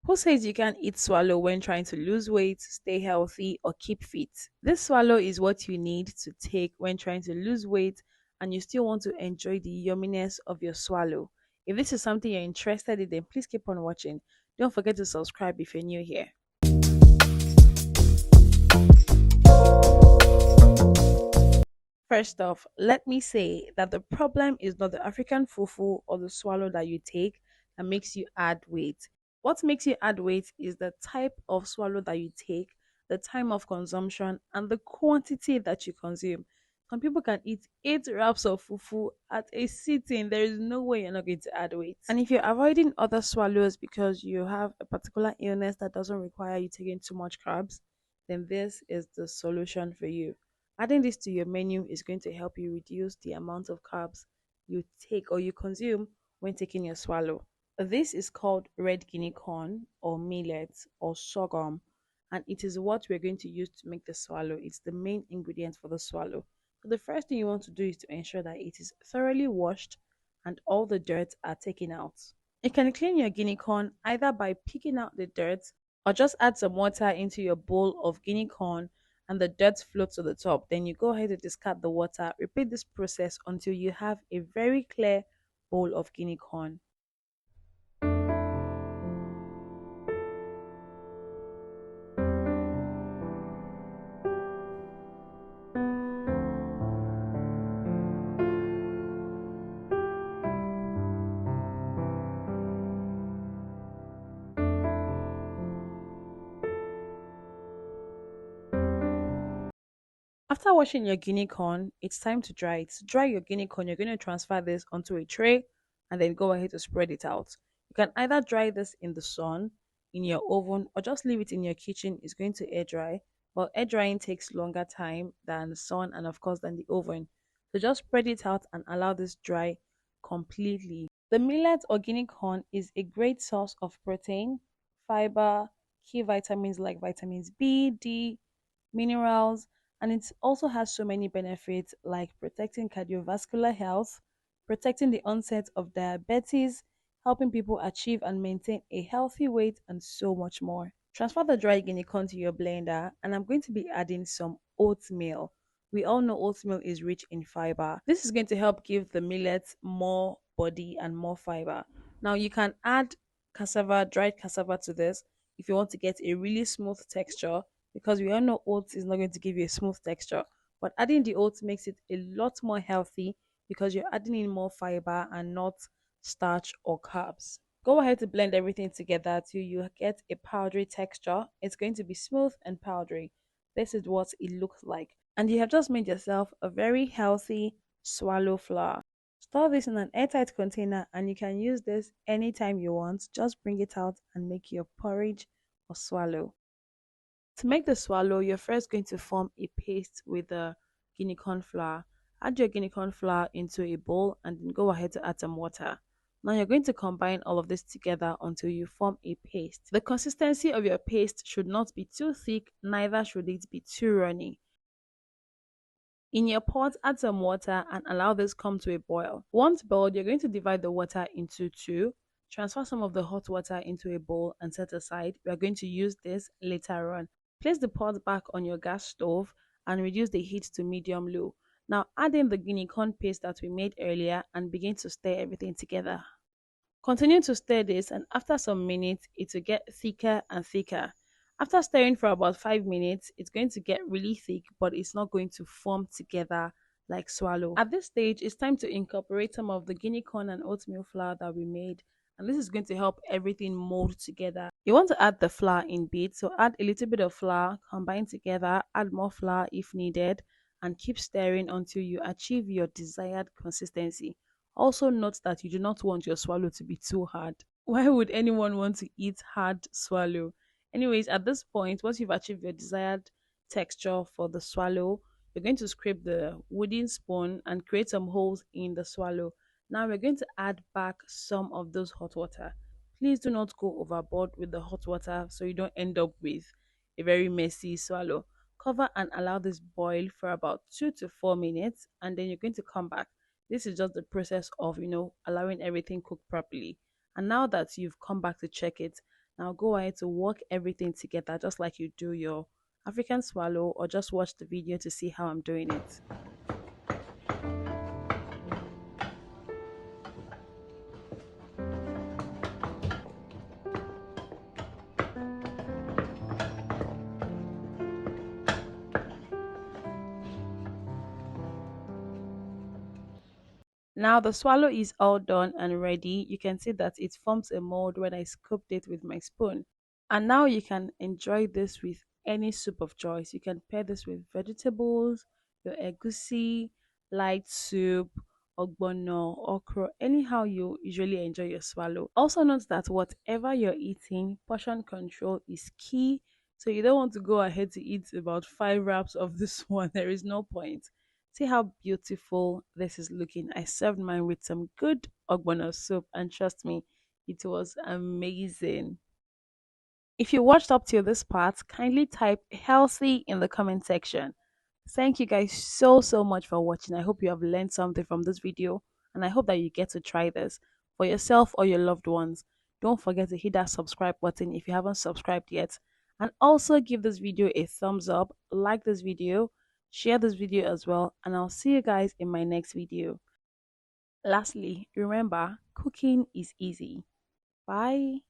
Who says you can't eat swallow when trying to lose weight, stay healthy, or keep fit? This swallow is what you need to take when trying to lose weight and you still want to enjoy the yumminess of your swallow. If this is something you're interested in, then please keep on watching. Don't forget to subscribe if you're new here. First off, let me say that the problem is not the African fufu or the swallow that you take that makes you add weight. What makes you add weight is the type of swallow that you take, the time of consumption, and the quantity that you consume. Some people can eat 8 wraps of fufu at a sitting. There is no way you're not going to add weight. And if you're avoiding other swallows because you have a particular illness that doesn't require you taking too much carbs, then this is the solution for you. Adding this to your menu is going to help you reduce the amount of carbs you take or you consume when taking your swallow. This is called red guinea corn or millet or sorghum, and it is what we're going to use to make the swallow. It's the main ingredient for the swallow. So the first thing you want to do is to ensure that it is thoroughly washed and all the dirt are taken out. You can clean your guinea corn either by picking out the dirt or just add some water into your bowl of guinea corn and the dirt floats to the top. Then you go ahead and discard the water. Repeat this process until you have a very clear bowl of guinea corn. After washing your guinea corn, it's time to dry it. To dry your guinea corn, you're going to transfer this onto a tray and then go ahead to spread it out. You can either dry this in the sun, in your oven, or just leave it in your kitchen. It's going to air dry. But air drying takes longer time than the sun and, of course, than the oven. So just spread it out and allow this dry completely. The millet or guinea corn is a great source of protein, fiber, key vitamins like vitamins B, D, minerals, and it also has so many benefits like protecting cardiovascular health, protecting the onset of diabetes, helping people achieve and maintain a healthy weight, and so much more. Transfer the dry guinea corn to your blender, and I'm going to be adding some oatmeal. We all know oatmeal is rich in fiber. This is going to help give the millet more body and more fiber. Now, you can add cassava, dried cassava to this if you want to get a really smooth texture because we all know oats is not going to give you a smooth texture. But adding the oats makes it a lot more healthy because you're adding in more fiber and not starch or carbs. Go ahead to blend everything together till you get a powdery texture. It's going to be smooth and powdery. This is what it looks like. And you have just made yourself a very healthy swallow flour. Store this in an airtight container and you can use this anytime you want. Just bring it out and make your porridge or swallow. To make the swallow, you're first going to form a paste with the guinea corn flour. Add your guinea corn flour into a bowl and then go ahead to add some water. Now you're going to combine all of this together until you form a paste. The consistency of your paste should not be too thick, neither should it be too runny. In your pot, add some water and allow this come to a boil. Once boiled, you're going to divide the water into two. Transfer some of the hot water into a bowl and set aside. We are going to use this later on. Place the pot back on your gas stove and reduce the heat to medium low. Now add in the guinea corn paste that we made earlier and begin to stir everything together. Continue to stir this and after some minutes it will get thicker and thicker. After stirring for about 5 minutes, it's going to get really thick but it's not going to form together like swallow. At this stage, it's time to incorporate some of the guinea corn and oatmeal flour that we made and this is going to help everything mold together. You want to add the flour in bits, so add a little bit of flour, combine together, add more flour if needed, and keep stirring until you achieve your desired consistency. Also note that you do not want your swallow to be too hard. Why would anyone want to eat hard swallow? Anyways, at this point, once you've achieved your desired texture for the swallow, you're going to scrape the wooden spoon and create some holes in the swallow. Now we're going to add back some of those hot water. Please do not go overboard with the hot water so you don't end up with a very messy swallow. Cover and allow this boil for about 2 to 4 minutes and then you're going to come back. This is just the process of, allowing everything cook properly. And now that you've come back to check it, Now go ahead to work everything together just like you do your African swallow, or just watch the video to see how I'm doing it. Now the swallow is all done and ready. You can see that it forms a mold when I scooped it with my spoon. And now you can enjoy this with any soup of choice. You can pair this with vegetables, your egusi, light soup, ogbono, okra, anyhow you usually enjoy your swallow. Also note that whatever you're eating, portion control is key. So you don't want to go ahead to eat about 5 wraps of this one. There is no point. See how beautiful this is looking. I served mine with some good ogbono soup, and trust me, it was amazing. If you watched up till this part, kindly type healthy in the comment section. Thank you guys so much for watching. I hope you have learned something from this video, and I hope that you get to try this for yourself or your loved ones. Don't forget to hit that subscribe button if you haven't subscribed yet, and also give this video a thumbs up, like this video, share this video as well, and I'll see you guys in my next video. Lastly, remember, cooking is easy. Bye.